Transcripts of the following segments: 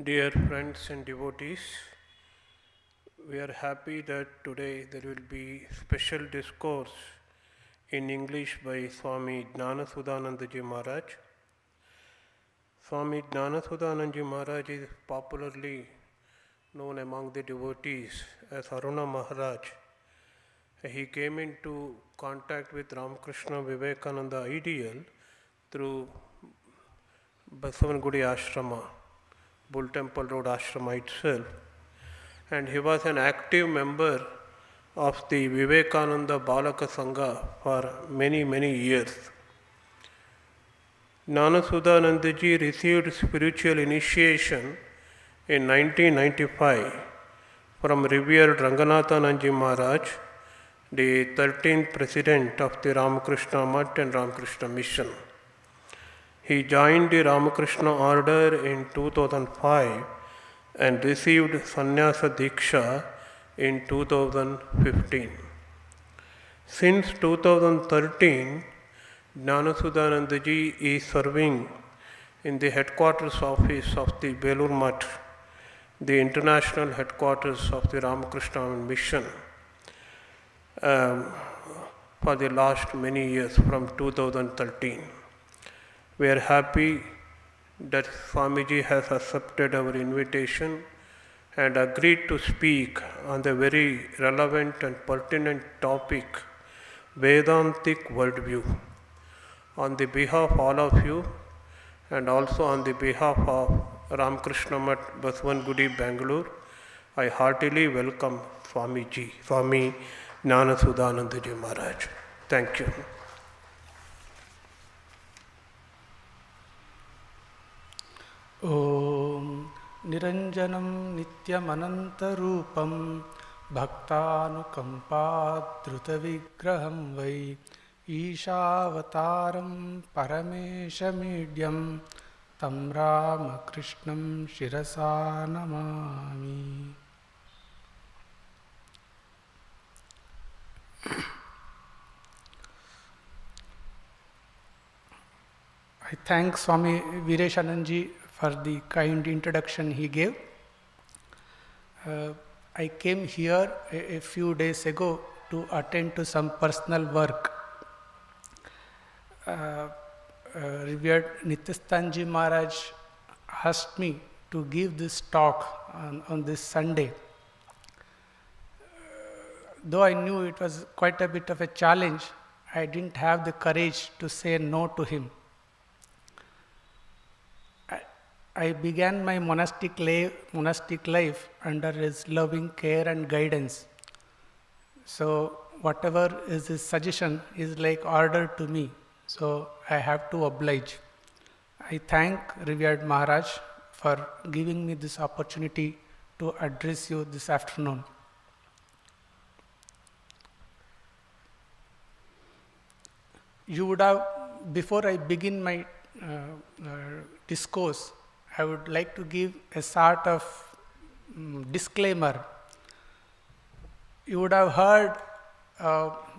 Dear friends and devotees, we are happy that today there will be special discourse in English by Swami Jnanasudhanandaji Maharaj. Swami Jnanasudhanandaji Maharaj is popularly known among the devotees as Aruna Maharaj. He came into contact with Ramakrishna Vivekananda ideal through Basavangudi Ashrama, Bull Temple Road Ashrama itself, and he was an active member of the Vivekananda Balaka Sangha for many years. Jnanasudhanandaji received spiritual initiation in 1995 from revered Ranganathananji Maharaj, the 13th president of the Ramakrishna Math and Ramakrishna Mission. He joined the Ramakrishna order in 2005 and received Sannyasa Diksha in 2015. Since 2013, Jnanasudhanandaji is serving in the headquarters office of the Belur Math, the international headquarters of the Ramakrishna Mission, for the last many years from 2013. We are happy that Swamiji has accepted our invitation and agreed to speak on the very relevant and pertinent topic, Vedantic worldview. On the behalf of all of you and also on the behalf of Ramakrishna Math Basavangudi, Bangalore, I heartily welcome Swamiji, Swami Jnanasudhanandaji Maharaj. Thank you. Om Niranjanam Nityamanantarupam Bhaktanukampadrutavigraham Vai Ishavataram Parameshamidhyam Tam Ramakrishnam Shirasa Namami. I thank Swami Vireshananji for the kind introduction he gave. I came here a few days ago to attend to some personal work. Revered Nityastanji Maharaj asked me to give this talk on this Sunday. Though I knew it was quite a bit of a challenge, I didn't have the courage to say no to him. I began my monastic life under his loving care and guidance. So whatever is his suggestion is like order to me. So I have to oblige. I thank revered Maharaj for giving me this opportunity to address you this afternoon. You would have, before I begin my discourse, I would like to give a sort of disclaimer. You would have heard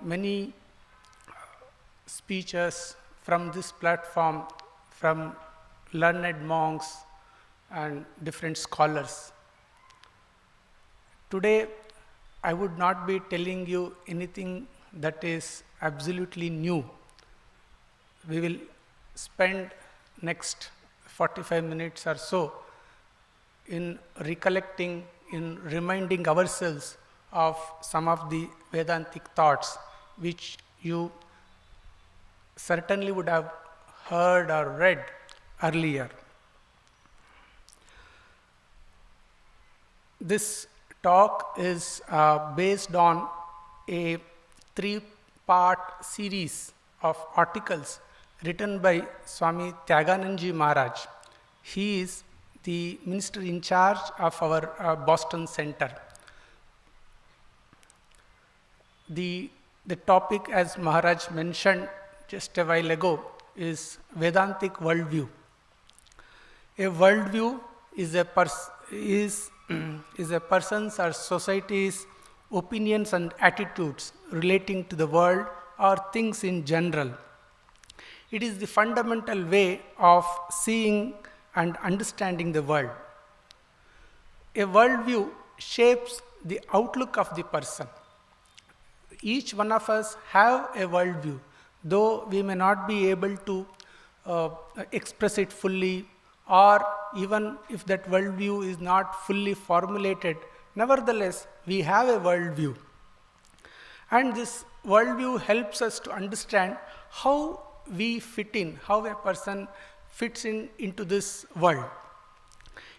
many speeches from this platform from learned monks and different scholars. Today, I would not be telling you anything that is absolutely new. We will spend next 45 minutes or so in recollecting, in reminding ourselves of some of the Vedantic thoughts which you certainly would have heard or read earlier. This talk is based on a 3-part series of articles written by Swami Tyaganandaji Maharaj. He is the minister in charge of our Boston Center. The topic, as Maharaj mentioned just a while ago, is Vedantic worldview. A worldview is a person's or society's opinions and attitudes relating to the world or things in general. It is the fundamental way of seeing and understanding the world. a worldview shapes the outlook of the person. Each one of us have a worldview, though we may not be able to express it fully, or even if that worldview is not fully formulated, nevertheless, we have a worldview. And this worldview helps us to understand how we fit in, how a person fits into this world.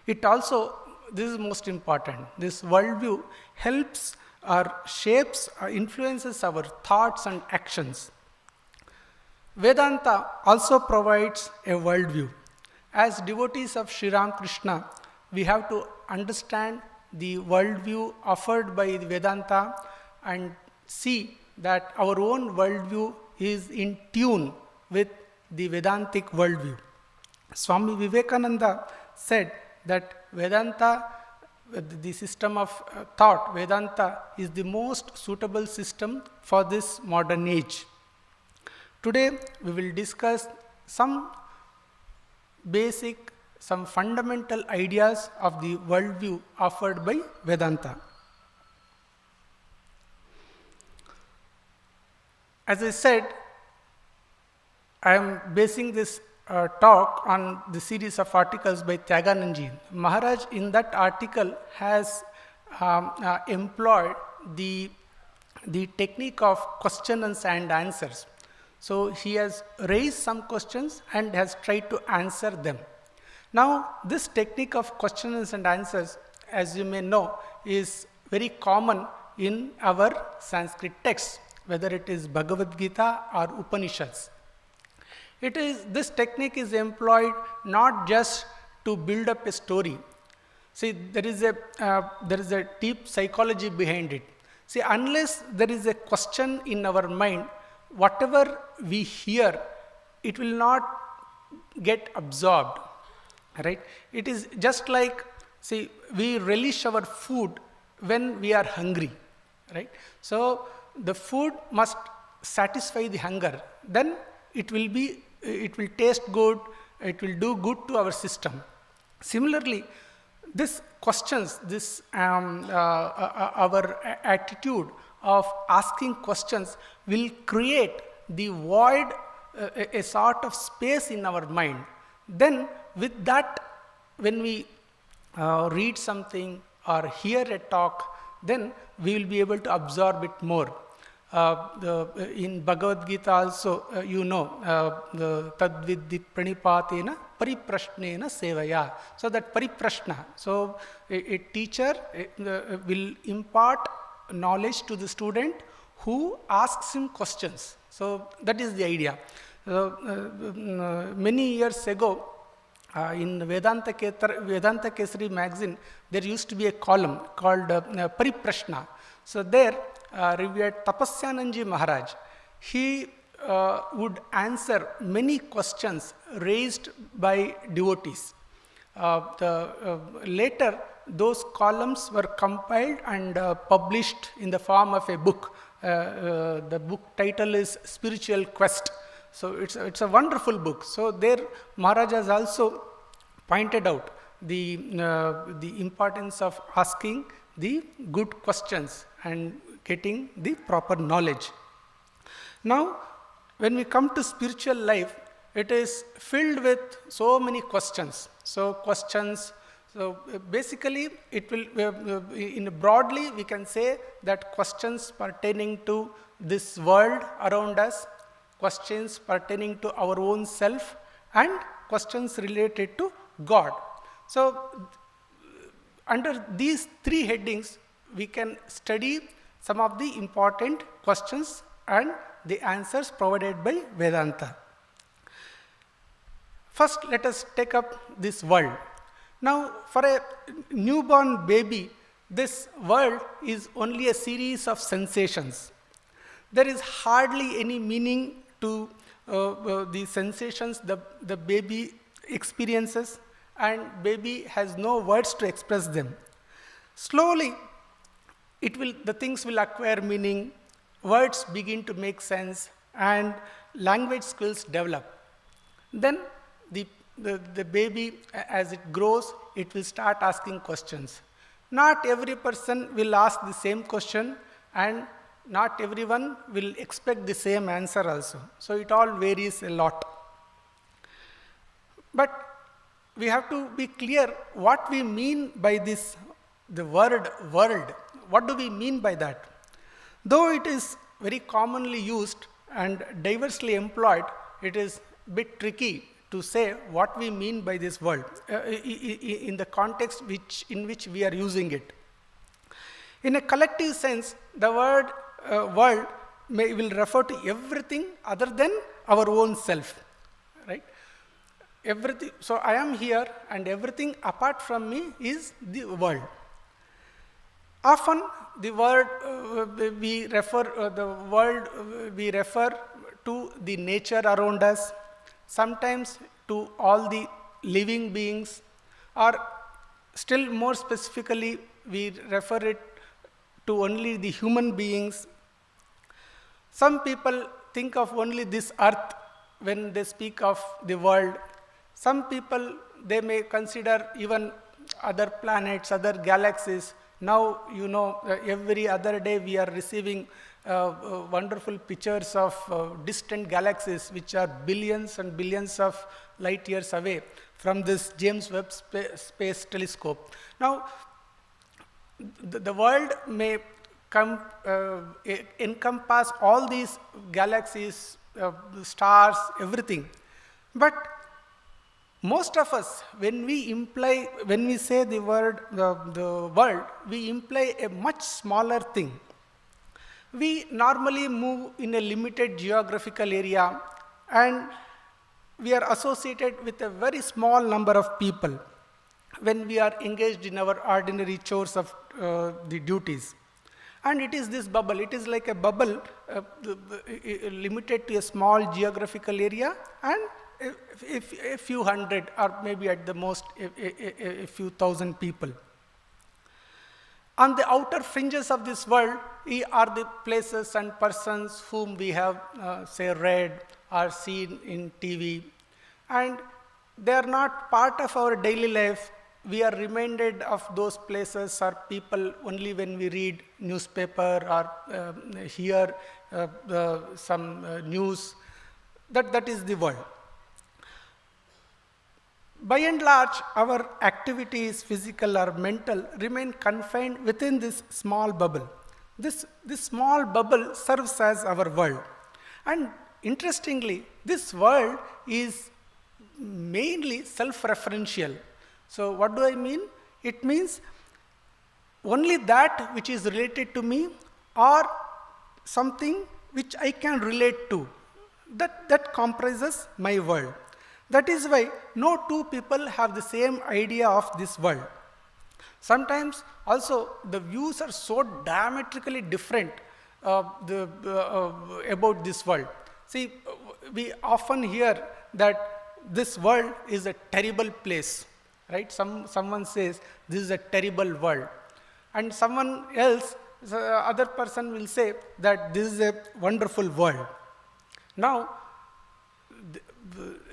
It also, this is most important, this worldview helps or shapes or influences our thoughts and actions. Vedanta also provides a worldview. As devotees of Sri Ramakrishna, we have to understand the worldview offered by Vedanta and see that our own worldview is in tune with the Vedantic worldview. Swami Vivekananda said that Vedanta, the system of thought, Vedanta, is the most suitable system for this modern age. Today, we will discuss some basic, some fundamental ideas of the worldview offered by Vedanta. As I said, I am basing this talk on the series of articles by Tyaganandaji. Maharaj in that article has employed the technique of questions and answers. So he has raised some questions and has tried to answer them. Now, this technique of questions and answers, as you may know, is very common in our Sanskrit texts, whether it is Bhagavad Gita or Upanishads. This technique is employed not just to build up a story. See, there is a deep psychology behind it. See, unless there is a question in our mind, whatever we hear, it will not get absorbed, right? It is just like, see, we relish our food when we are hungry, right? So the food must satisfy the hunger. Then it will taste good, it will do good to our system. Similarly, this questions, our attitude of asking questions will create the void, a sort of space in our mind. Then with that, when we read something or hear a talk, then we will be able to absorb it more. In Bhagavad Gita also, the tadvidhi pranipatena pariprashnena sevaya. So that pariprashna, so a teacher will impart knowledge to the student who asks him questions. So that is the idea. Many years ago, in Vedanta Kesari magazine, there used to be a column called Pariprashna. So there, revered Tapasyanandaji Maharaj, he would answer many questions raised by devotees. Later, those columns were compiled and published in the form of a book. The book title is Spiritual Quest. So it's a wonderful book. So there Maharaj has also pointed out the importance of asking the good questions and getting the proper knowledge. Now, when we come to spiritual life, it is filled with so many questions. So basically, it will, broadly, we can say that questions pertaining to this world around us, questions pertaining to our own self, and questions related to God. So, under these three headings, we can study some of the important questions and the answers provided by Vedanta. First, let us take up this world. Now, for a newborn baby, this world is only a series of sensations. There is hardly any meaning to the sensations the baby experiences, and baby has no words to express them. Slowly, the things will acquire meaning, words begin to make sense, and language skills develop. Then the baby, as it grows, it will start asking questions. Not every person will ask the same question, and not everyone will expect the same answer also. So it all varies a lot. But we have to be clear what we mean by this, the word world. What do we mean by that? Though it is very commonly used and diversely employed, it is a bit tricky to say what we mean by this word in the context in which we are using it. In a collective sense, the word world will refer to everything other than our own self, right? Everything. So I am here, and everything apart from me is the world. Often the word we refer to the nature around us, sometimes to all the living beings, or still more specifically we refer it to only the human beings. Some people think of only this earth when they speak of the world. Some people, they may consider even other planets, other galaxies. Now, you know, every other day we are receiving wonderful pictures of distant galaxies which are billions and billions of light years away from this James Webb Space Telescope. Now, the world may encompass all these galaxies, stars, everything. But most of us, when we say the word, the world, we imply a much smaller thing. We normally move in a limited geographical area, and we are associated with a very small number of people when we are engaged in our ordinary chores of the duties. And it is this bubble, it is like a bubble limited to a small geographical area, and a few hundred, or maybe at the most a few thousand people. On the outer fringes of this world are the places and persons whom we have, say, read or seen in TV, and they are not part of our daily life. We are reminded of those places or people only when we read newspaper or hear some news. That is the world. By and large, our activities, physical or mental, remain confined within this small bubble. This small bubble serves as our world. And interestingly, this world is mainly self-referential. So what do I mean? It means only that which is related to me, or something which I can relate to. That comprises my world. That is why no two people have the same idea of this world. Sometimes also the views are so diametrically different about this world. See, we often hear that this world is a terrible place, right? Someone says this is a terrible world, and someone else, the other person will say that this is a wonderful world. Now,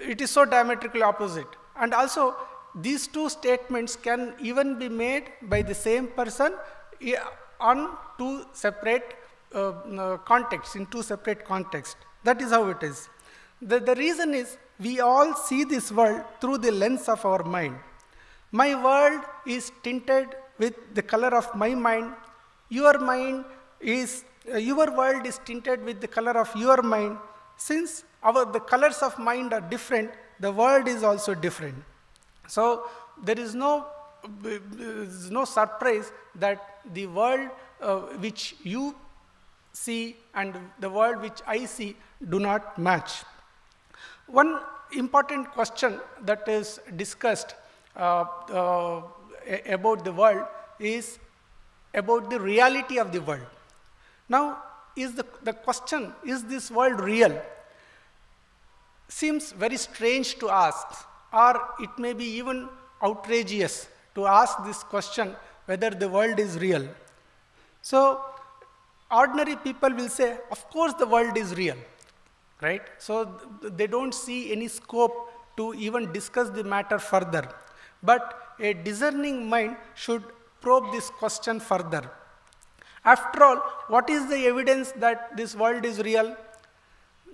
it is so diametrically opposite. And also, these two statements can even be made by the same person on two separate contexts, in two separate contexts. That is how it is. The reason is, we all see this world through the lens of our mind. My world is tinted with the color of my mind. Your world is tinted with the color of your mind. Since the colors of mind are different, the world is also different. So there is no surprise that the world which you see and the world which I see do not match. One important question that is discussed about the world is about the reality of the world. Now, is the question, is this world real? Seems very strange to ask, or it may be even outrageous to ask this question whether the world is real. So, ordinary people will say, of course the world is real, right? So, they don't see any scope to even discuss the matter further. But a discerning mind should probe this question further. After all, what is the evidence that this world is real?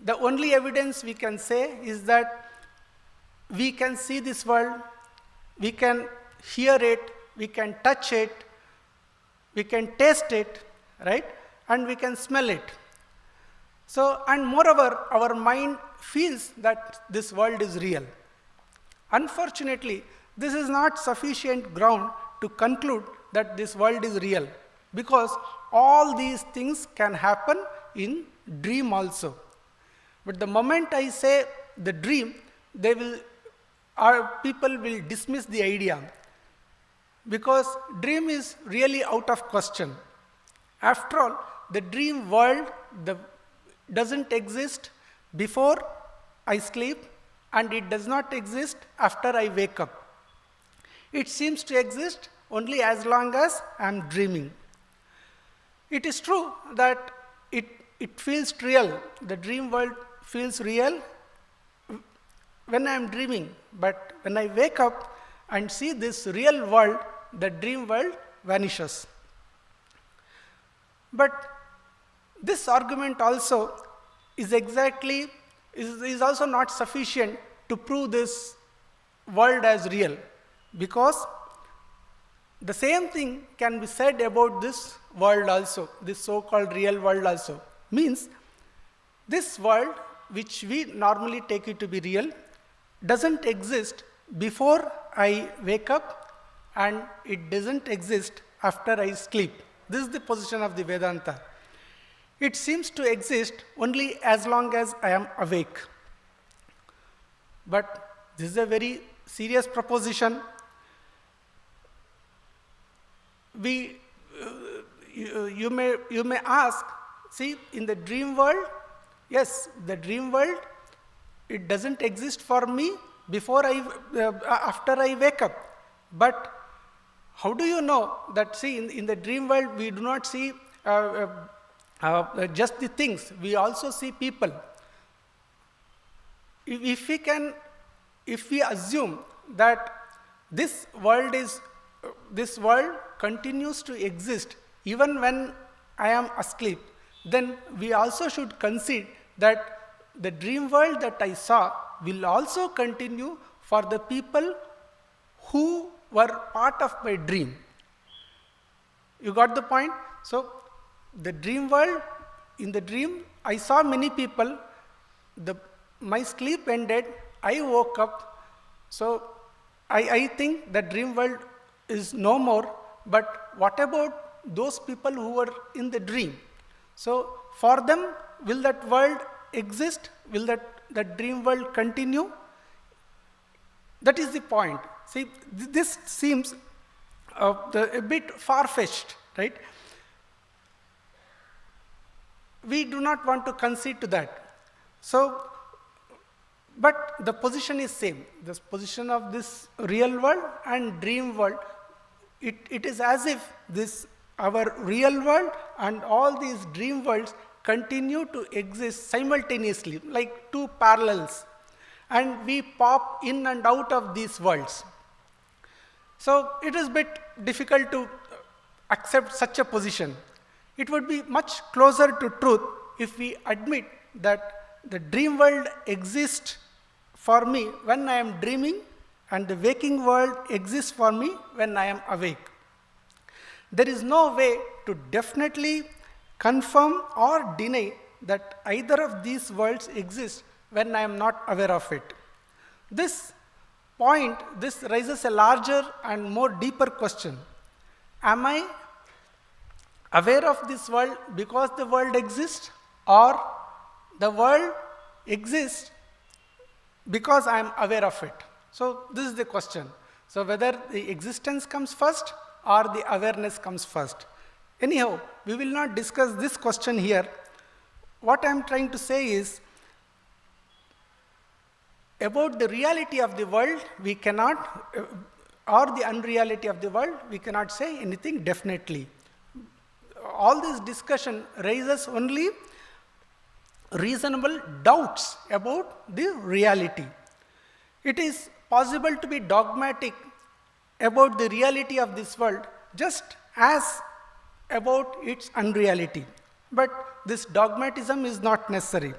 The only evidence we can say is that we can see this world, we can hear it, we can touch it, we can taste it, right? And we can smell it. So, and moreover, our mind feels that this world is real. Unfortunately, this is not sufficient ground to conclude that this world is real, because all these things can happen in dream also. But the moment I say the dream, people will dismiss the idea, because dream is really out of question. After all, the dream world doesn't exist before I sleep, and it does not exist after I wake up. It seems to exist only as long as I am dreaming. It is true that it feels real. The dream world feels real when I am dreaming, but when I wake up and see this real world, the dream world vanishes. But this argument also is also not sufficient to prove this world as real, because the same thing can be said about this world also, this so-called real world also. Means this world, which we normally take it to be real, doesn't exist before I wake up, and it doesn't exist after I sleep. This is the position of the Vedanta. It seems to exist only as long as I am awake. But this is a very serious proposition. You may ask, see, in the dream world, yes, the dream world, it doesn't exist for me after I wake up. But how do you know that, see, in the dream world, we do not see just the things, we also see people. If we assume that this world continues to exist even when I am asleep, then we also should concede that the dream world that I saw will also continue for the people who were part of my dream. You got the point? So, the dream world, in the dream, I saw many people, my sleep ended, I woke up, so I think the dream world is no more, but what about those people who were in the dream? So, for them, will that world exist? Will that dream world continue? That is the point. See, this seems a bit far-fetched, right? We do not want to concede to that. So, but the position is same. The position of this real world and dream world, it is as if our real world and all these dream worlds continue to exist simultaneously, like two parallels, and we pop in and out of these worlds. So it is a bit difficult to accept such a position. It would be much closer to truth if we admit that the dream world exists for me when I am dreaming, and the waking world exists for me when I am awake. There is no way to definitely confirm or deny that either of these worlds exist when I am not aware of it. This raises a larger and more deeper question. Am I aware of this world because the world exists, or the world exists because I am aware of it? So this is the question. So whether the existence comes first or the awareness comes first. Anyhow, we will not discuss this question here. What I am trying to say is, about the reality of the world, we cannot, or the unreality of the world, we cannot say anything definitely. All this discussion raises only reasonable doubts about the reality. It is possible to be dogmatic about the reality of this world just as about its unreality. But this dogmatism is not necessary.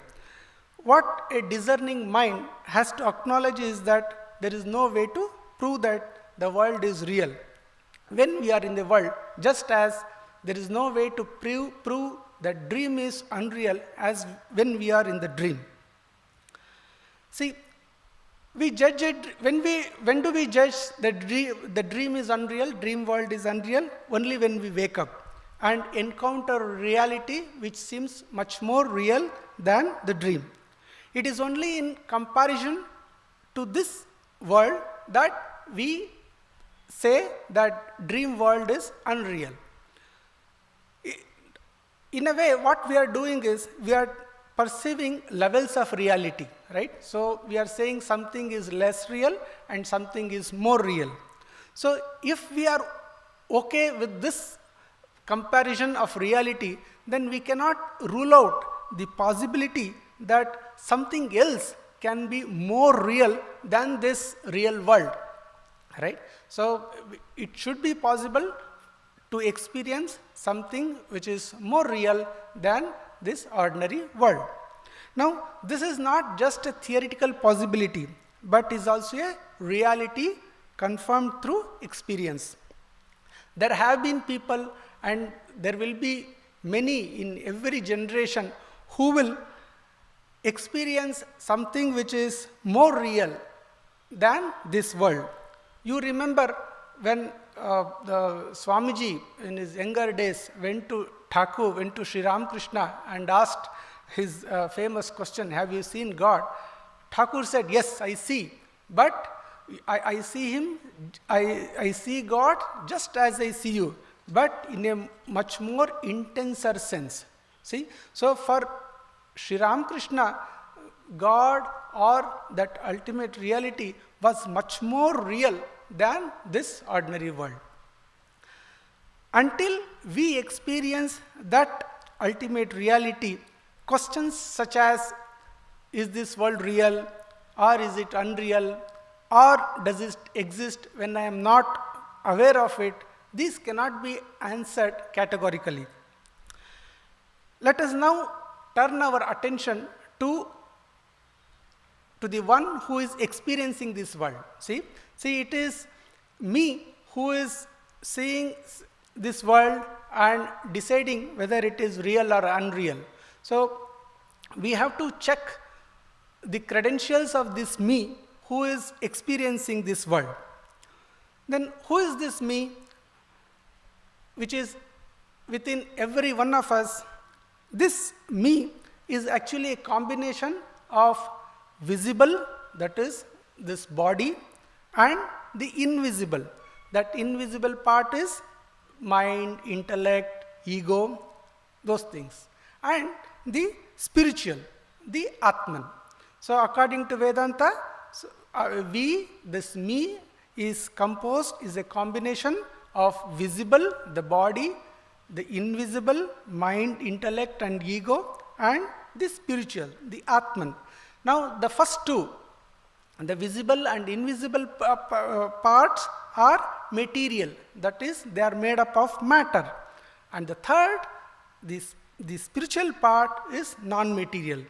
What a discerning mind has to acknowledge is that there is no way to prove that the world is real. When we are in the world, just as there is no way to prove that dream is unreal as when we are in the dream. See, we judge it, when do we judge that the dream is unreal, dream world is unreal? Only when we wake up and encounter reality which seems much more real than the dream. It is only in comparison to this world that we say that dream world is unreal. In a way, what we are doing is we are perceiving levels of reality, right? So we are saying something is less real and something is more real. So if we are okay with this comparison of reality, then we cannot rule out the possibility that something else can be more real than this real world, right? So it should be possible to experience something which is more real than this ordinary world. Now, this is not just a theoretical possibility, but is also a reality confirmed through experience. There have been people, and there will be many in every generation, who will experience something which is more real than this world. You remember when the Swamiji in his younger days went to Sri Ramakrishna and asked his famous question, have you seen God? Thakur said, yes, I see, but I see him, I see God just as I see you, but in a much more intenser sense. See, so for Sri Ramakrishna, God or that ultimate reality was much more real than this ordinary world. Until we experience that ultimate reality, questions such as, is this world real, or is it unreal, or does it exist when I am not aware of it, these cannot be answered categorically. Let us now turn our attention to the one who is experiencing this world. See, it is me who is seeing this world and deciding whether it is real or unreal. So we have to check the credentials of this me who is experiencing this world. Then who is this me which is within every one of us? This me is actually a combination of visible, that is this body, and the invisible. That invisible part is mind, intellect, ego, those things. And the spiritual, the Atman. So according to Vedanta, this me is a combination of visible, the body, the invisible, mind, intellect and ego, and the spiritual, the Atman. Now the first two, the visible and invisible parts are material, that is, they are made up of matter. And the third, the spiritual part is non-material.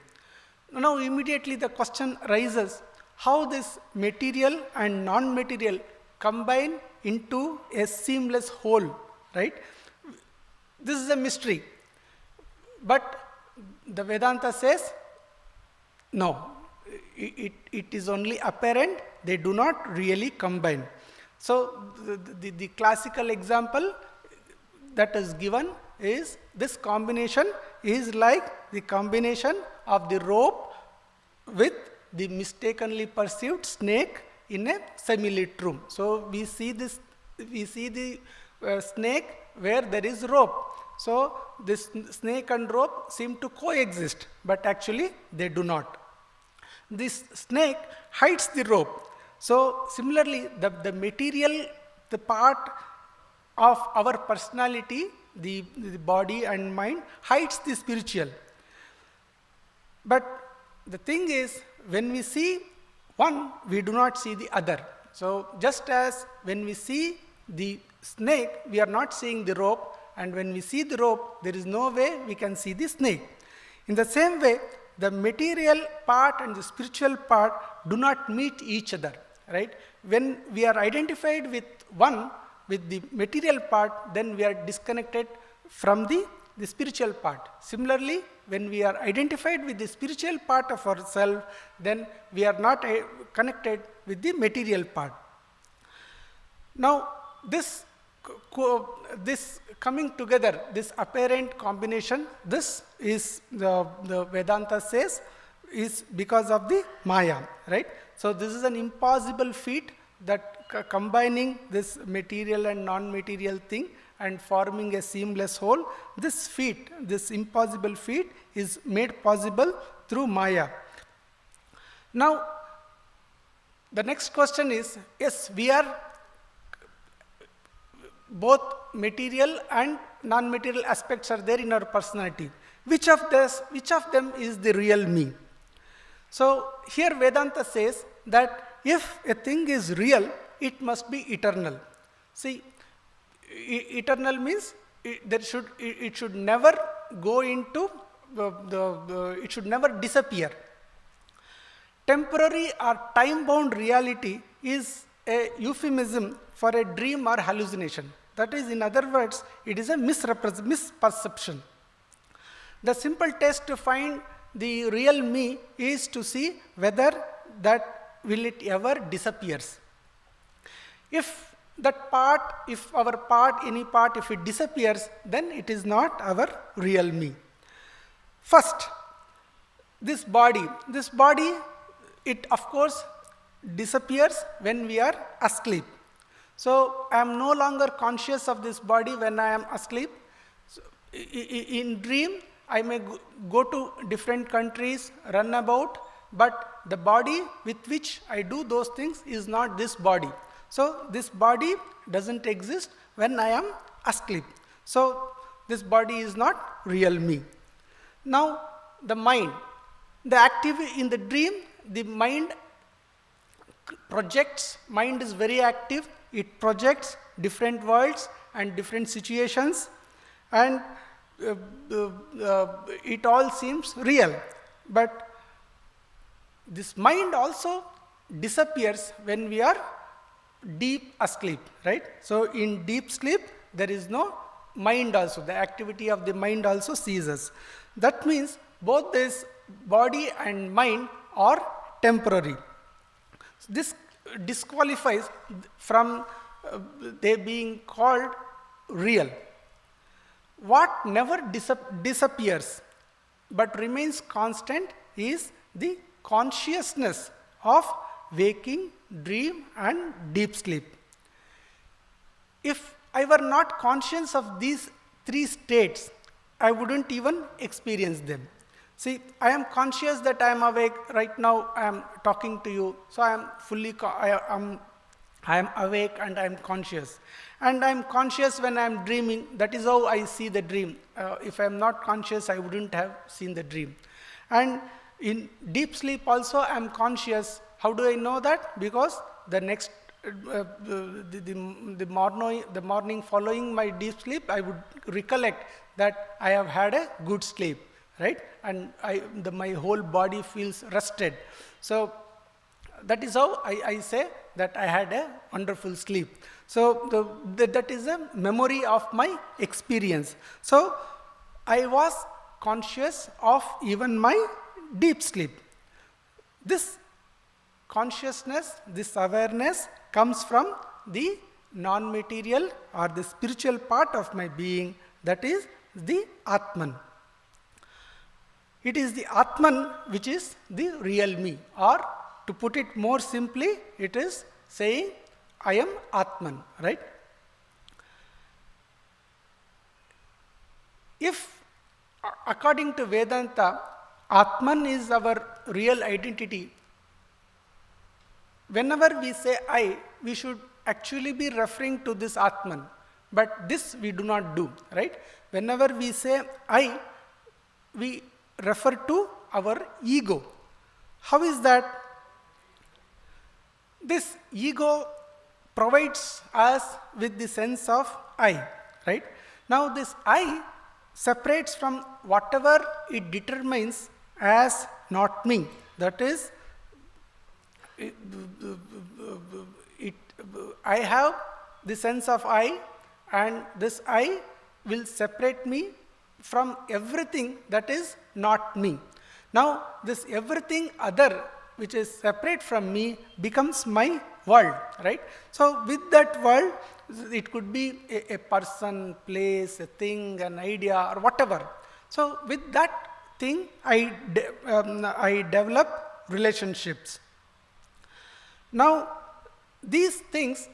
Now immediately the question arises, how this material and non-material combine into a seamless whole, right? This is a mystery. But the Vedanta says, no, it is only apparent, they do not really combine. So the classical example that is given is this combination is like the combination of the rope with the mistakenly perceived snake in a semi-lit room. So we see the snake where there is rope. So this snake and rope seem to coexist, but actually they do not. This snake hides the rope. So similarly, the material, the part of our personality, the body and mind, hides the spiritual. But the thing is, when we see one, we do not see the other. So just as when we see the snake, we are not seeing the rope, and when we see the rope, there is no way we can see the snake. In the same way, the material part and the spiritual part do not meet each other, right? When we are identified with one, with the material part, then we are disconnected from the spiritual part. Similarly, when we are identified with the spiritual part of ourselves, then we are not connected with the material part. Now, this coming together, this apparent combination, this is the Vedanta says is because of the Maya, right? So this is an impossible feat, that combining this material and non-material thing and forming a seamless whole. This feat, this impossible feat, is made possible through Maya. Now, the next question is, yes, we are both material and non-material aspects are there in our personality. Which of them is the real me? So here Vedanta says that if a thing is real, it must be eternal. See, eternal means it should never go into it should never disappear. Temporary or time-bound reality is a euphemism for a dream or hallucination. That is, in other words, it is a misperception. The simple test to find the real me is to see whether that will it ever disappears. If that part, if our part, any part, if it disappears, then it is not our real me. First, this body, it of course disappears when we are asleep. So I am no longer conscious of this body when I am asleep. So, in dream, I may go to different countries, run about, but the body with which I do those things is not this body. So this body doesn't exist when I am asleep. So this body is not real me. Now the mind, the activity in the dream, the mind projects, mind is very active, it projects different worlds and different situations, and it all seems real. But this mind also disappears when we are deep asleep, right? So in deep sleep, there is no mind also, the activity of the mind also ceases. That means both this body and mind are temporary. This disqualifies from they being called real. What never disappears but remains constant is the consciousness of waking, dream and deep sleep. If I were not conscious of these three states, I wouldn't even experience them. See, I am conscious that I am awake right now, I am talking to you, so I am fully, I am awake and I am conscious. And I am conscious when I am dreaming, that is how I see the dream. If I am not conscious, I wouldn't have seen the dream. And in deep sleep also I am conscious. How do I know that? Because the next, the morning following my deep sleep, I would recollect that I have had a good sleep, right? And my whole body feels rested. So that is how I say that I had a wonderful sleep. So that is a memory of my experience. So I was conscious of even my deep sleep. This consciousness, this awareness comes from the non-material or the spiritual part of my being, that is the Atman. It is the Atman which is the real me, or to put it more simply, it is saying I am Atman, right? If according to Vedanta, Atman is our real identity, whenever we say I, we should actually be referring to this Atman, but this we do not do, right? Whenever we say I, we refer to our ego. How is that? This ego provides us with the sense of I, right? Now this I separates from whatever it determines as not me. That is, I have the sense of I, and this I will separate me from everything that is not me. Now this everything other which is separate from me becomes my world, right? So with that world, it could be a person, place, a thing, an idea, or whatever. So with that thing, I develop relationships. Now these things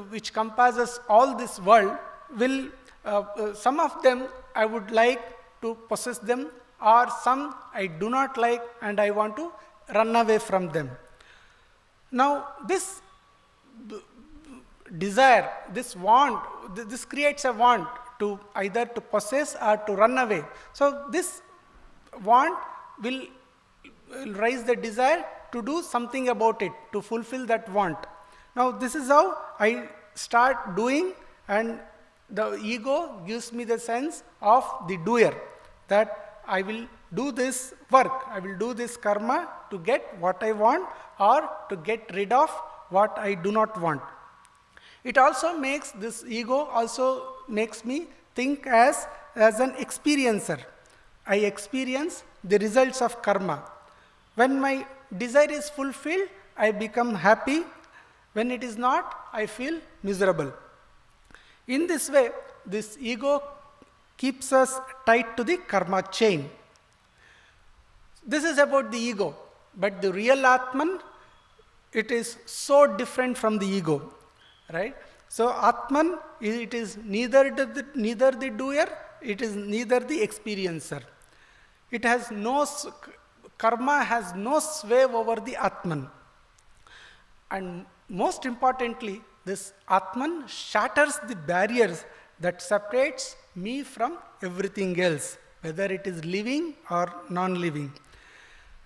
which compasses all this world will, some of them I would like to possess them, or some I do not like and I want to run away from them. Now this desire, this want, this creates a want to either to possess or to run away. So this want will raise the desire to do something about it, to fulfill that want. Now this is how I start doing, and the ego gives me the sense of the doer, that I will do this work, I will do this karma to get what I want or to get rid of what I do not want. It also makes, this ego also makes me think as an experiencer. I experience the results of karma. When my desire is fulfilled, I become happy. When it is not, I feel miserable. In this way, this ego keeps us tied to the karma chain. This is about the ego, but the real Atman, it is so different from the ego, right? So Atman, it is neither the doer, it is neither the experiencer. It has no, karma has no sway over the Atman. And most importantly, this Atman shatters the barriers that separates me from everything else, whether it is living or non-living.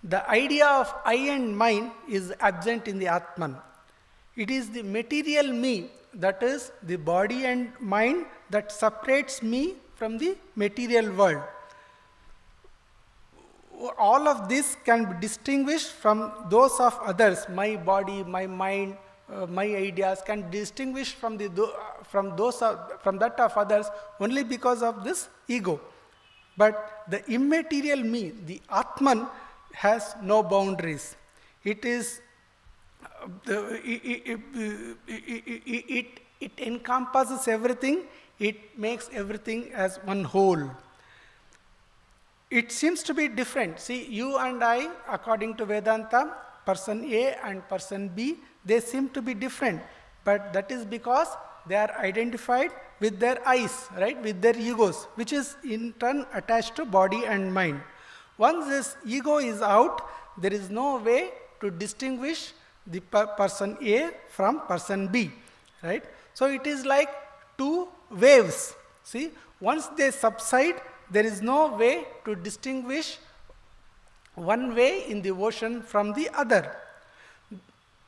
The idea of I and mine is absent in the Atman. It is the material me, that is the body and mind, that separates me from the material world. All of this can be distinguished from those of others. My body, my mind, my ideas can distinguish from that of others only because of this ego. But the immaterial me, the Atman, has no boundaries. It is it encompasses everything. It makes everything as one whole. It seems to be different. See, you and I, according to Vedanta, person A and person B, they seem to be different. But that is because they are identified with their eyes, right, with their egos, which is in turn attached to body and mind. Once this ego is out, there is no way to distinguish the person A from person B, right? So it is like two waves. See, once they subside, there is no way to distinguish one way in the ocean from the other.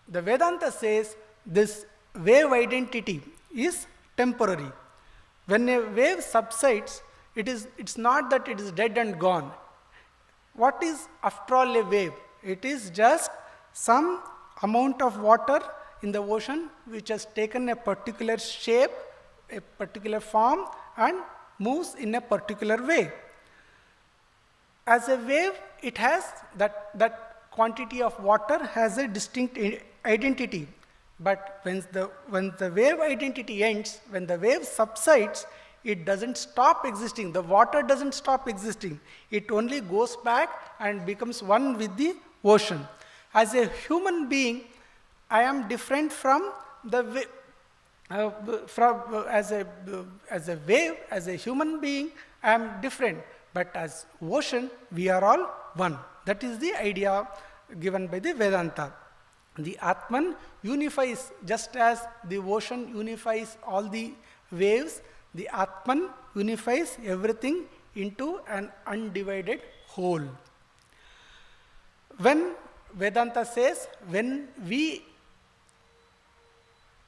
The Vedanta says this wave identity is temporary. When a wave subsides, it's not that it is dead and gone. What is after all a wave? It is just some amount of water in the ocean which has taken a particular shape, a particular form, and moves in a particular way. As a wave, it has that quantity of water has a distinct identity. But when the wave identity ends, when the wave subsides, it doesn't stop existing. The water doesn't stop existing. It only goes back and becomes one with the ocean. As a human being, I am different from the wave. As a wave, as a human being, I am different. But as ocean, we are all one. That is the idea given by the Vedanta. The Atman unifies, just as the ocean unifies all the waves, the Atman unifies everything into an undivided whole. When Vedanta says, when we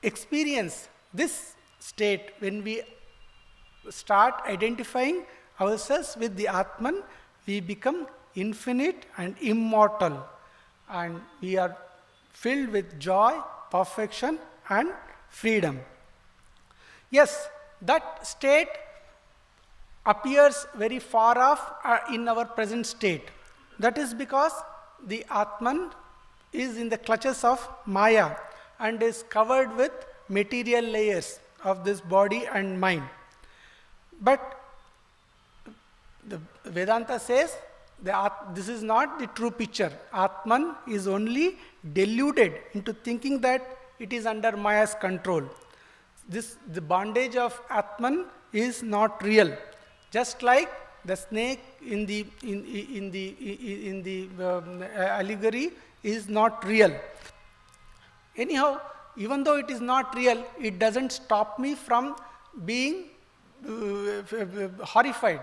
experience this state, when we start identifying ourselves with the Atman, we become infinite and immortal, and we are filled with joy, perfection and freedom. Yes, that state appears very far off in our present state. That is because the Atman is in the clutches of Maya and is covered with material layers of this body and mind. But the Vedanta says this is not the true picture. Atman is only deluded into thinking that it is under Maya's control. The bondage of Atman is not real. Just like the snake in the allegory is not real. Anyhow, even though it is not real, it doesn't stop me from being horrified,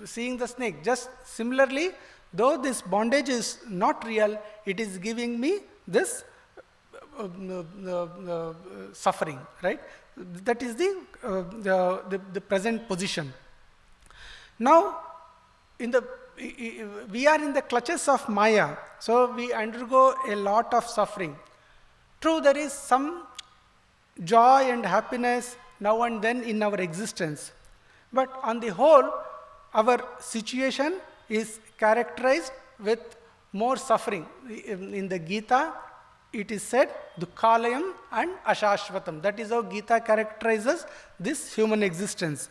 seeing the snake. Just similarly, though this bondage is not real, it is giving me this suffering, right? That is the present position. Now, we are in the clutches of Maya, so we undergo a lot of suffering. True, there is some joy and happiness now and then in our existence, but on the whole, our situation is characterized with more suffering. In the Gita, it is said, Dukkhalayam and Ashashvatam. That is how Gita characterizes this human existence.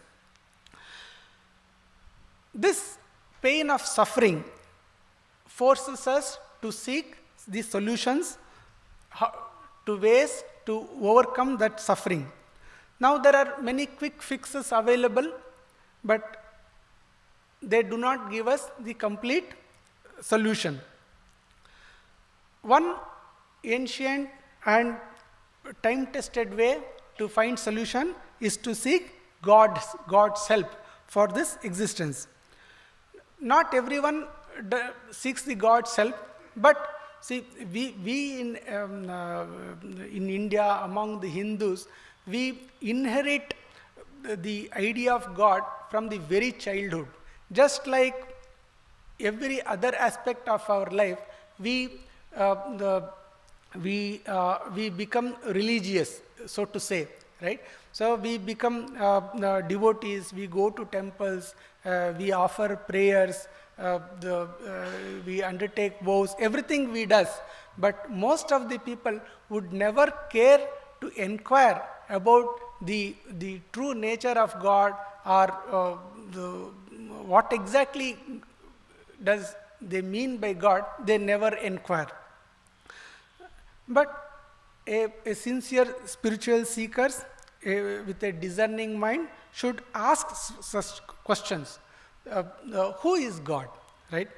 This pain of suffering forces us to seek the solutions, to ways to overcome that suffering. Now there are many quick fixes available, but they do not give us the complete solution. One ancient and time-tested way to find solution is to seek God's help for this existence. Not everyone seeks the God's help, but see, we in India, among the Hindus, we inherit the idea of God from the very childhood. Just like every other aspect of our life, we become religious, so to say, right? So we become devotees, we go to temples, we offer prayers, we undertake vows, everything we does. But most of the people would never care to inquire about the true nature of God, or what exactly does they mean by God. They never inquire. But a sincere spiritual seekers with a discerning mind should ask such questions. Who is God, right?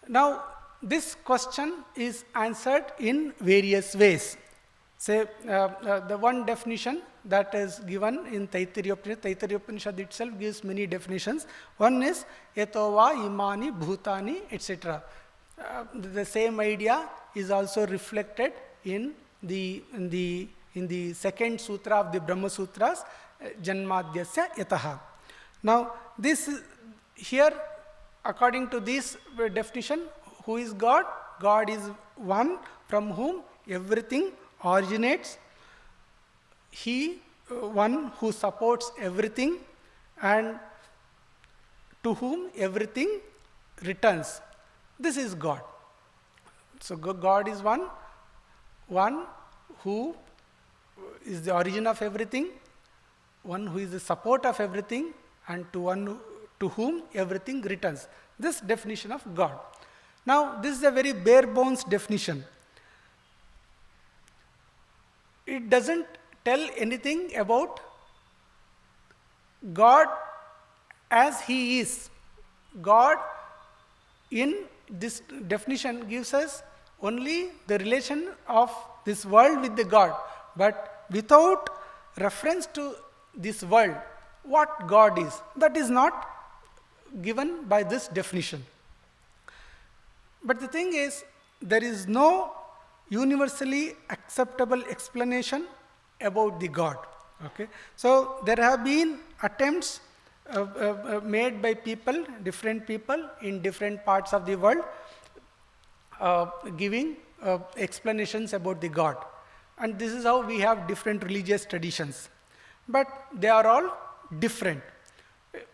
Now, this question is answered in various ways. Say, the one definition that is given in Taittiriya Upanishad itself gives many definitions. One is Etova, Imani, Bhutani, etc. The same idea is also reflected in the second sutra of the Brahma Sutras, Janmadhyasya Yataha. Now, this here, according to this definition, who is God? God is one from whom everything originates. He, one who supports everything and to whom everything returns. This is God. So God is one who is the origin of everything, one who is the support of everything, and to whom everything returns. This definition of God. Now, this is a very bare bones definition. It doesn't tell anything about God as He is. God in this definition gives us only the relation of this world with the God, but without reference to this world, what God is. That is not given by this definition. But the thing is, there is no universally acceptable explanation about the God. Okay, so there have been attempts made by people, different people in different parts of the world, giving explanations about the God. And this is how we have different religious traditions. But they are all different.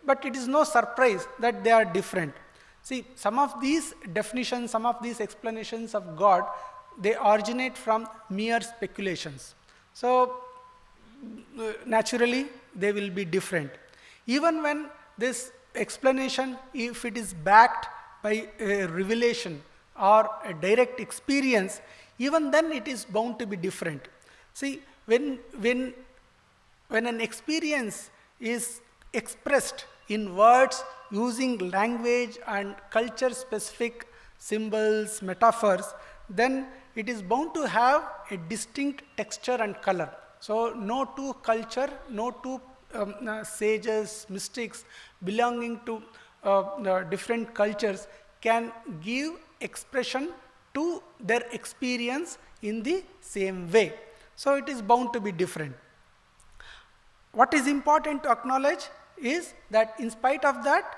But it is no surprise that they are different. See, some of these definitions, some of these explanations of God, they originate from mere speculations. So, naturally, they will be different. Even when this explanation, if it is backed by a revelation or a direct experience, even then it is bound to be different. See, when an experience is expressed in words using language and culture-specific symbols, metaphors, then it is bound to have a distinct texture and color. So, no two culture, no two sages, mystics belonging to different cultures can give expression to their experience in the same way. So, it is bound to be different. What is important to acknowledge is that in spite of that,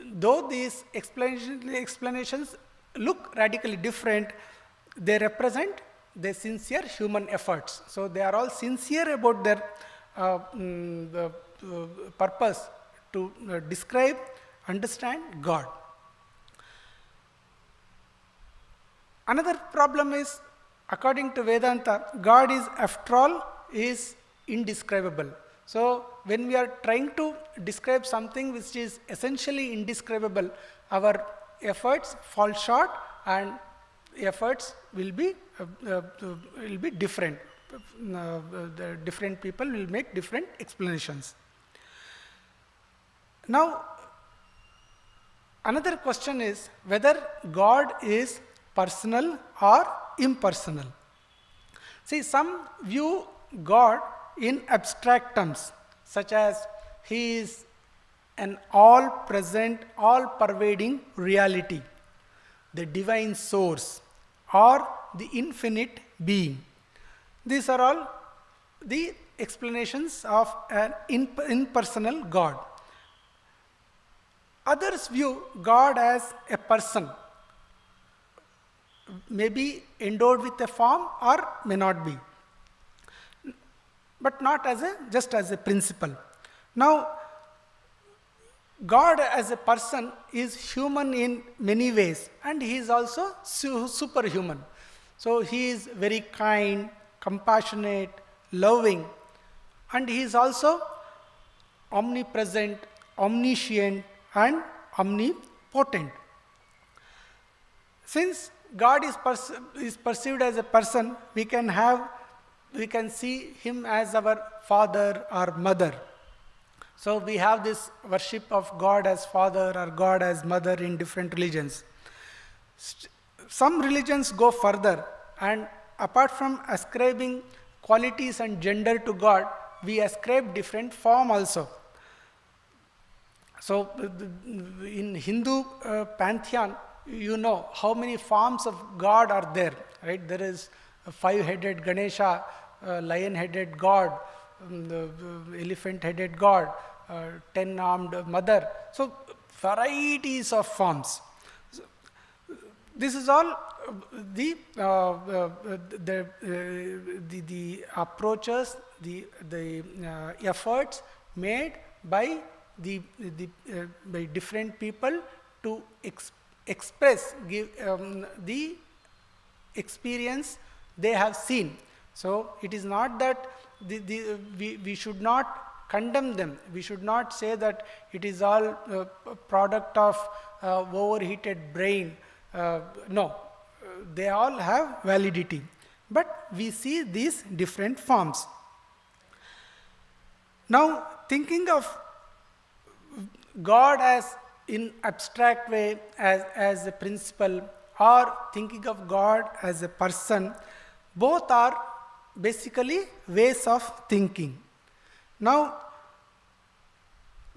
though these explanations look radically different, they represent the sincere human efforts. So, they are all sincere about their purpose to describe, understand God. Another problem is, according to Vedanta, God is, after all, is indescribable. So, when we are trying to describe something which is essentially indescribable, our efforts fall short and efforts will be different. The different people will make different explanations. Now, another question is whether God is personal or impersonal. See, some view God in abstract terms, such as He is an all-present, all-pervading reality, the divine source, or the infinite being. These are all the explanations of an impersonal God. Others view God as a person, may be endowed with a form or may not be, but not as just as a principle. Now, God as a person is human in many ways, and He is also superhuman. So, He is very kind, compassionate, loving, and He is also omnipresent, omniscient, and omnipotent. Since God is perceived as a person, we can see Him as our father or mother. So, we have this worship of God as father or God as mother in different religions. Some religions go further, and apart from ascribing qualities and gender to God, we ascribe different form also. So, in Hindu pantheon, you know how many forms of God are there, right? There is a 5-headed Ganesha, lion-headed God, the elephant-headed God, 10-armed mother. So, varieties of forms. So, this is all the approaches, the efforts made by by different people to express, give the experience they have seen. So, it is not that we should not condemn them. We should not say that it is all a product of overheated brain. No, they all have validity. But we see these different forms. Now, thinking of God as in abstract way as a principle, or thinking of God as a person, both are basically ways of thinking. Now,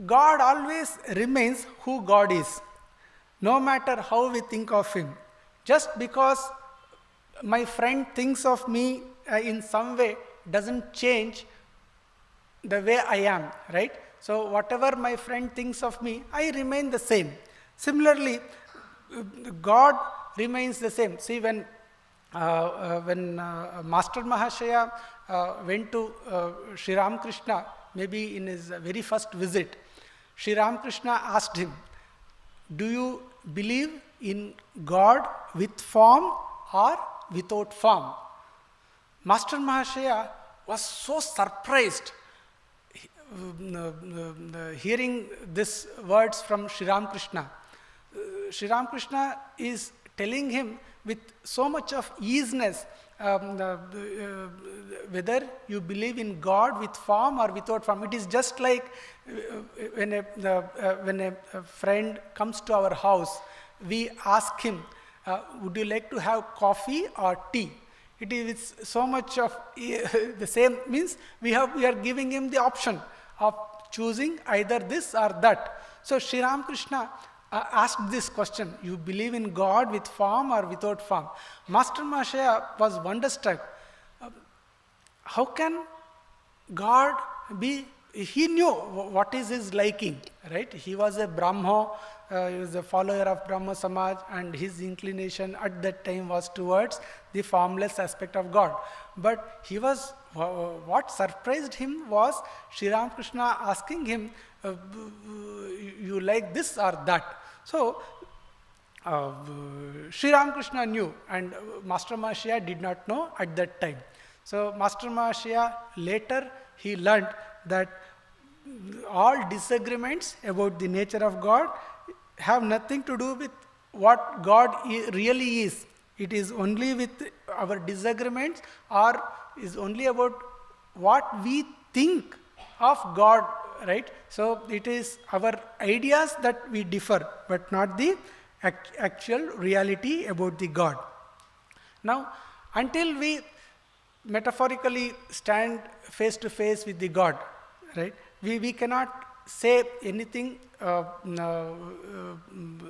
God always remains who God is, no matter how we think of Him. Just because my friend thinks of me in some way doesn't change the way I am, right? So whatever my friend thinks of me, I remain the same. Similarly, God remains the same. See, when Master Mahashaya went to Sri Ramakrishna, maybe in his very first visit, Sri Ramakrishna asked him, do you believe in God with form or without form? Master Mahashaya was so surprised hearing these words from Sri Ramakrishna. Sri Ramakrishna is telling him with so much of easiness whether you believe in God with form or without form. It is just like when a friend comes to our house, we ask him, would you like to have coffee or tea? It is so much of the same, means we are giving him the option of choosing either this or that. So Sri Ramakrishna asked this question, you believe in God with form or without form? Master Mahashaya was wonderstruck. How can God be, he knew what is his liking, right? He was a Brahmo, he was a follower of Brahma Samaj, and his inclination at that time was towards the formless aspect of God. But he was, what surprised him was Sri Ramakrishna asking him, you like this or that? So, Sri Ramakrishna knew, and Master Mahashaya did not know at that time. So, Master Mahashaya later he learned that all disagreements about the nature of God have nothing to do with what God really is. It is only with our disagreements, or is only about what we think of God, right? So it is our ideas that we differ, but not the actual reality about the God. Now, until we metaphorically stand face to face with the God, right? We cannot say anything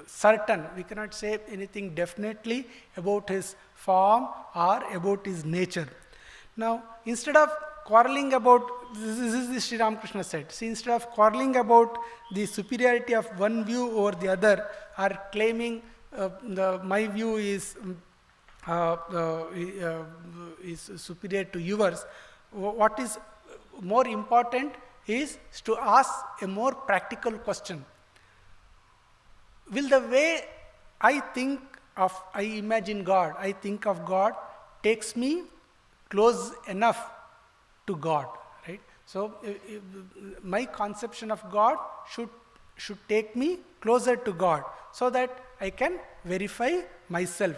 certain. We cannot say anything definitely about his form or about his nature. Now, instead of quarreling about, this is Sri Ramakrishna said, see, instead of quarreling about the superiority of one view over the other, or claiming my view is superior to yours, what is more important is to ask a more practical question. Will the way I imagine God, I think of God, takes me close enough to God, right? So my conception of God should take me closer to God, so that I can verify myself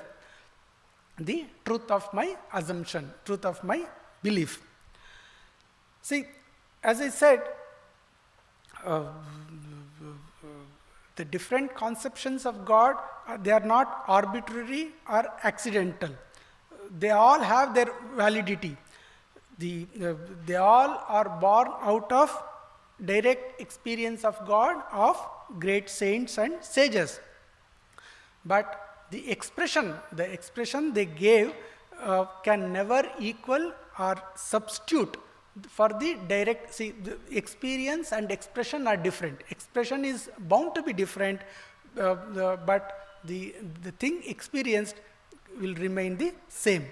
the truth of my assumption, truth of my belief. See, as I said, the different conceptions of God, they are not arbitrary or accidental. They all have their validity. They all are born out of direct experience of God of great saints and sages. But the expression they gave can never equal or substitute for the direct. See, the experience and expression are different. Expression is bound to be different, but the thing experienced will remain the same.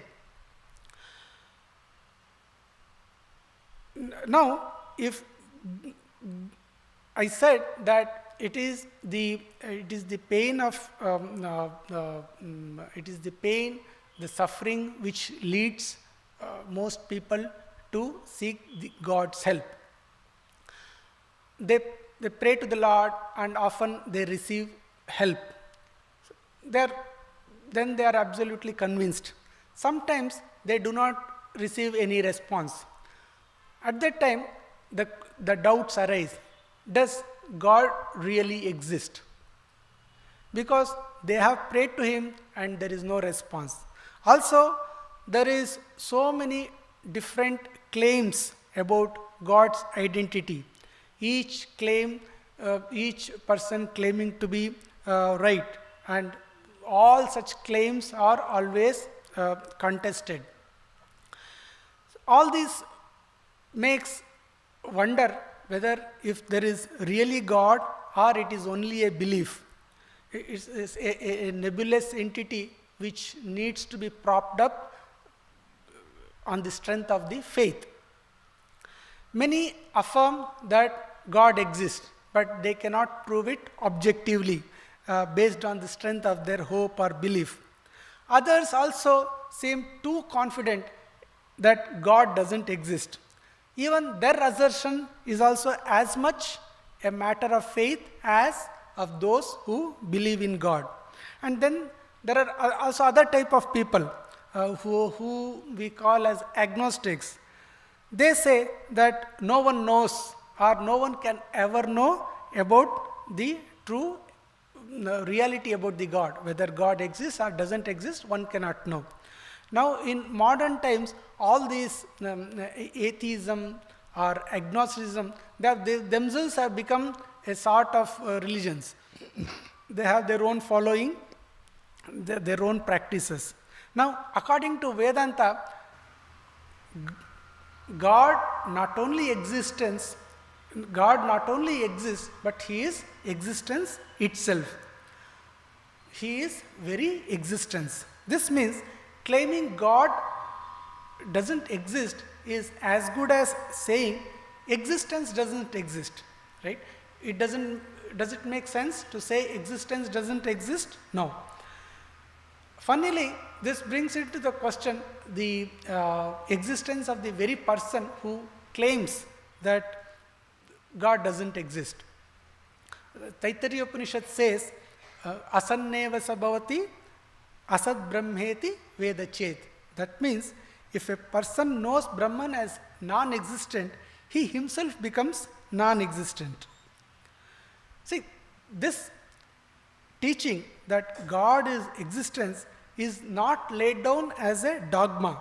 Now, if I said that it is the pain of the suffering which leads most people to seek God's help. They pray to the Lord, and often they receive help. Then they are absolutely convinced. Sometimes they do not receive any response. At that time, the doubts arise. Does God really exist? Because they have prayed to Him and there is no response. Also, there is so many different claims about God's identity. Each person claiming to be right, and all such claims are always contested. all this makes wonder whether if there is really God or it is only a belief. It's a nebulous entity which needs to be propped up on the strength of the faith. Many affirm that God exists, but they cannot prove it objectively based on the strength of their hope or belief. Others also seem too confident that God doesn't exist. Even their assertion is also as much a matter of faith as of those who believe in God. And then there are also other type of people who we call as agnostics. They say that no one knows or no one can ever know about the true reality about the God. Whether God exists or doesn't exist, one cannot know. Now in modern times, all these atheism or agnosticism, they themselves have become a sort of religions. They have their own following, their own practices. Now according to Vedanta, God not only exists, but He is existence itself. He is very existence. This means claiming God doesn't exist is as good as saying existence doesn't exist, right? Does it make sense to say existence doesn't exist? No. Funnily, this brings into the question the existence of the very person who claims that God doesn't exist. Taittiriya Upanishad says, asanneva sabhavati asad brahmeti vedachet. That means if a person knows Brahman as non-existent, he himself becomes non-existent. See, this teaching that God is existence is not laid down as a dogma.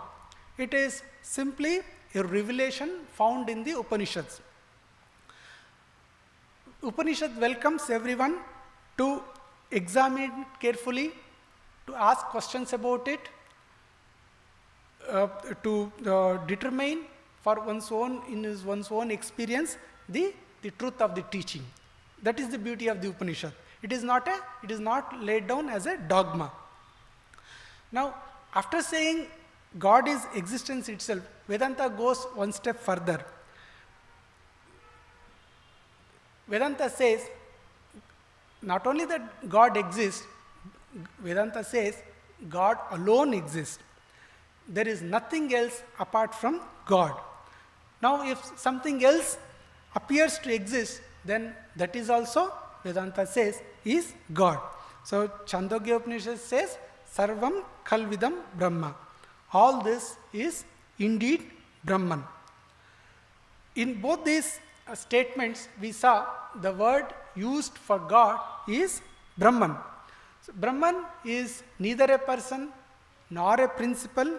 It is simply a revelation found in the Upanishads. Upanishad welcomes everyone to examine it carefully, to ask questions about it, to determine for one's own experience the truth of the teaching. That is the beauty of the Upanishad. It is not laid down as a dogma. Now, after saying God is existence itself, Vedanta goes one step further. Vedanta says not only that God exists, Vedanta says God alone exists. There is nothing else apart from God. Now, if something else appears to exist, then that is also, Vedanta says, is God. So, Chandogya Upanishad says, Sarvam Khalvidam Brahma. All this is indeed Brahman. In both these statements, we saw the word used for God is Brahman. So, Brahman is neither a person, nor a principle,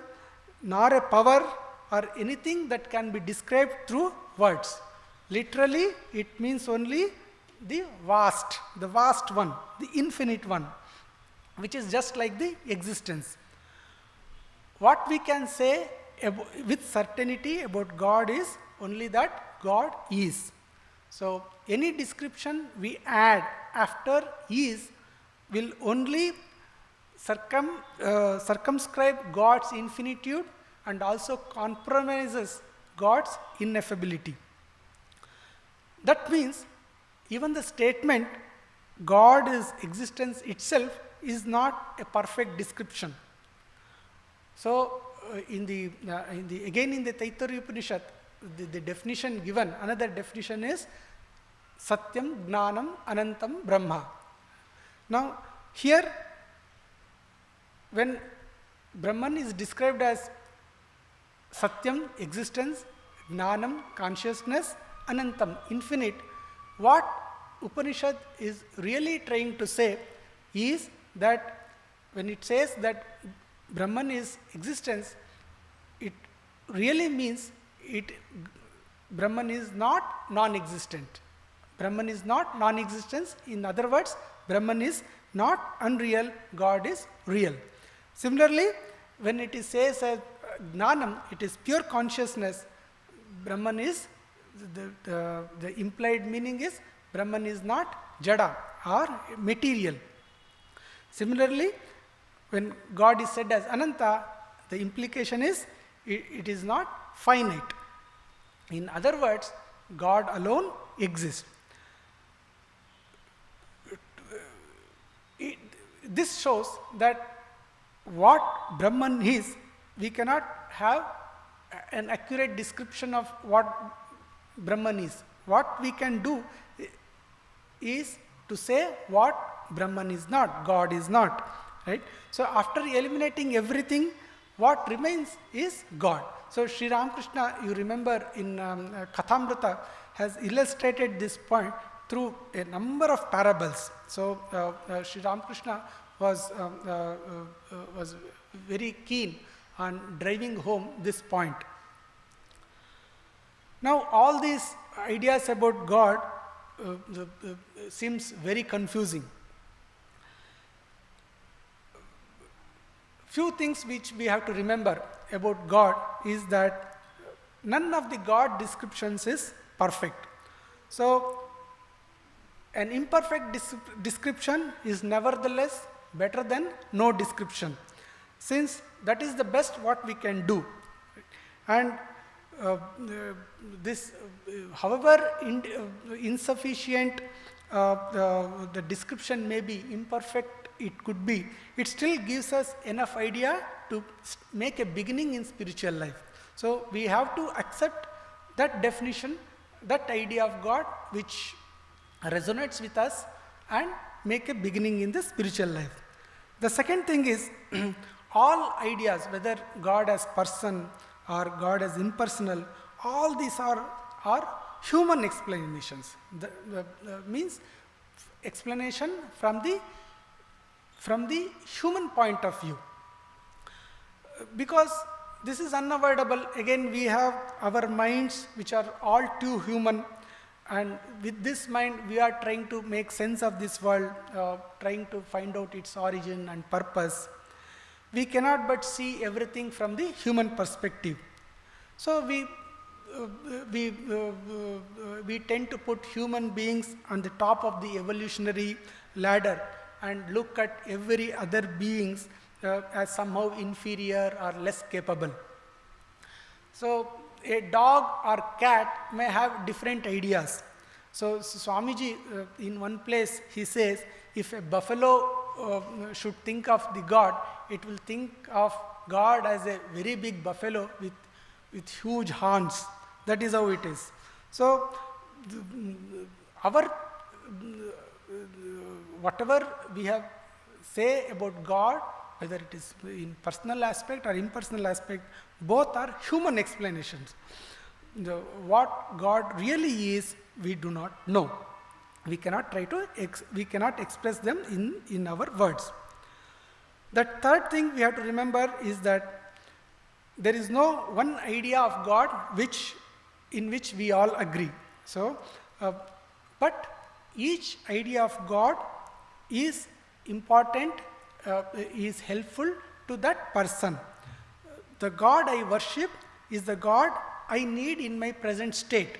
nor a power, or anything that can be described through words. Literally, it means only the vast one, the infinite one, which is just like the existence. What we can say with certainty about God is only that God is. So, any description we add after is will only circumscribe God's infinitude and also compromises God's ineffability. That means even the statement God is existence itself is not a perfect description. So, again in the Taittiriya Upanishad, the definition given, another definition is Satyam Gnanam Anantam Brahma. Now, here when Brahman is described as Satyam, existence, Gnanam, consciousness, Anantam, infinite, what Upanishad is really trying to say is that when it says that Brahman is existence, it really means Brahman is not non-existent. Brahman is not non-existence. In other words, Brahman is not unreal, God is real. Similarly, when it is says Jnanam, it is pure consciousness. Brahman is, the implied meaning is, Brahman is not jada or material. Similarly, when God is said as Ananta, the implication is it is not finite. In other words, God alone exists. This shows that what Brahman is, we cannot have an accurate description of what Brahman is. What we can do is to say what Brahman is not, God is not. Right? So after eliminating everything, what remains is God. So Sri Ramakrishna, you remember in Kathamrita, has illustrated this point through a number of parables. So Sri Ramakrishna was very keen on driving home this point. Now all these ideas about God seems very confusing. Few things which we have to remember about God is that none of the God descriptions is perfect. So an imperfect description is nevertheless better than no description, since that is the best what we can do. And however insufficient the description may be, imperfect it could be, it still gives us enough idea to make a beginning in spiritual life. So we have to accept that definition, that idea of God which resonates with us, and make a beginning in the spiritual life. The second thing is all ideas, whether God as person or God as impersonal, all these are human explanations. Means explanation from the human point of view. Because this is unavoidable. Again, we have our minds which are all too human, and with this mind we are trying to make sense of this world, trying to find out its origin and purpose. We cannot but see everything from the human perspective. So we tend to put human beings on the top of the evolutionary ladder and look at every other beings as somehow inferior or less capable. So a dog or cat may have different ideas. So Swamiji, in one place, he says, if a buffalo should think of the God, it will think of God as a very big buffalo with huge horns. That is how it is. So our whatever we have say about God, whether it is in personal aspect or impersonal aspect, both are human explanations. What God really is, we do not know. We cannot we cannot express them in our words. The third thing we have to remember is that there is no one idea of God in which we all agree. So, but each idea of God is important, is helpful to that person. The God I worship is the God I need in my present state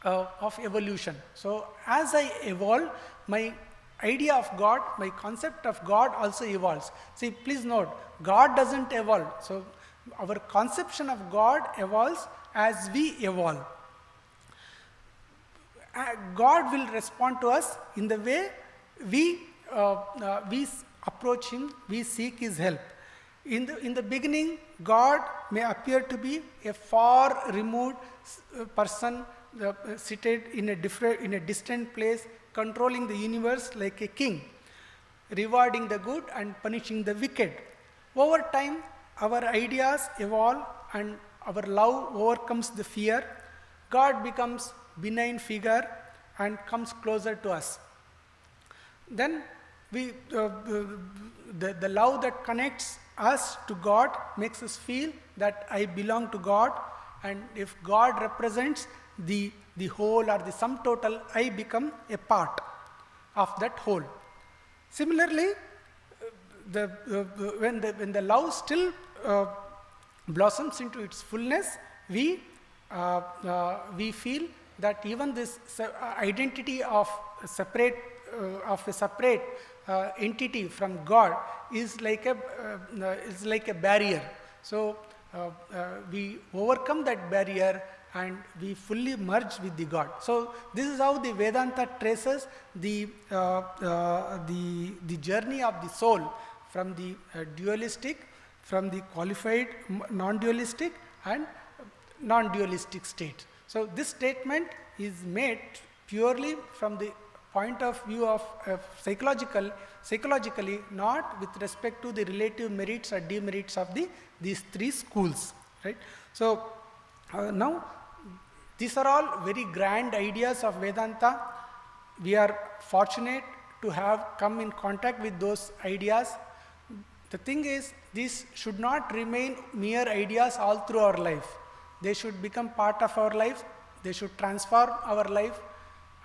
of evolution. So as I evolve, my idea of God, my concept of God also evolves. See, please note, God doesn't evolve. So our conception of God evolves as we evolve. God will respond to us in the way we approach Him, we seek His help. In the beginning, God may appear to be a far removed person seated in a distant place, controlling the universe like a king, rewarding the good and punishing the wicked. Over time, our ideas evolve and our love overcomes the fear. God becomes benign figure and comes closer to us. Then the love that connects us to God makes us feel that I belong to God, and if God represents the whole or the sum total, I become a part of that whole. Similarly, when the love still blossoms into its fullness, we feel that even this identity of a separate entity from God is like a barrier. So we overcome that barrier and we fully merge with the God. So this is how the Vedanta traces the journey of the soul from the dualistic, from the qualified non-dualistic and non-dualistic state. So this statement is made purely from the point of view of psychologically, not with respect to the relative merits or demerits of these three schools, right? So now these are all very grand ideas of Vedanta. We are fortunate to have come in contact with those ideas. The thing is, these should not remain mere ideas all through our life. They should become part of our life. They should transform our life,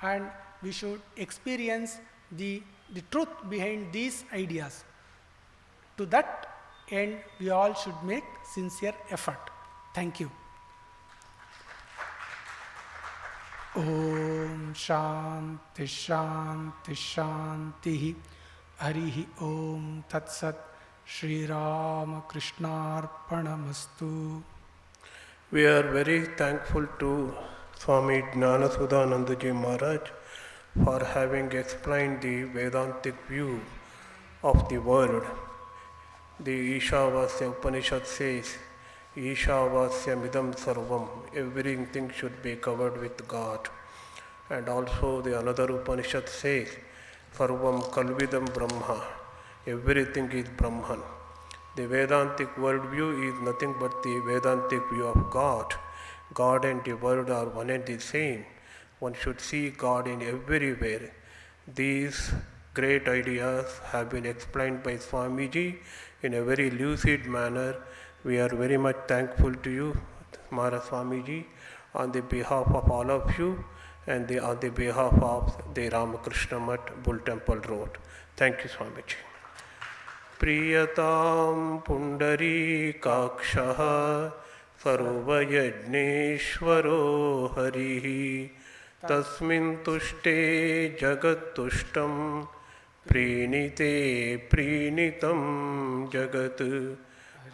and we should experience the truth behind these ideas. To that end, we all should make sincere effort. Thank you. Om Shanti Shanti Shanti Harihi Om Tat Sat Shri Rama Krishnarpanamastu. We are very thankful to Swami Jnanasudhanandaji Maharaj for having explained the Vedantic view of the world. The Ishavasya Upanishad says, Ishavasya midam sarvam, everything should be covered with God. And also the another Upanishad says, Sarvam kalvidam brahma, everything is Brahman. The Vedantic worldview is nothing but the Vedantic view of God. God and the world are one and the same. One should see God in everywhere. These great ideas have been explained by Swamiji in a very lucid manner. We are very much thankful to you, Maharaj Swamiji, on the behalf of all of you and on the behalf of the Ramakrishna Mat, Bull Temple Road. Thank you, Swamiji. Priyatam Pundarikakshaha Sarvayajneshwaro Harihi Tasmin Tushte Jagat Tushtam Prinite Prinitam Jagat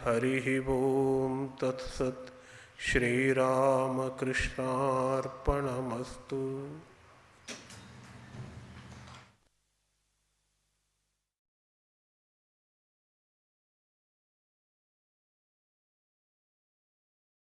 Harihi Om Tat Sat Shri Rama Krishnarpanamastu.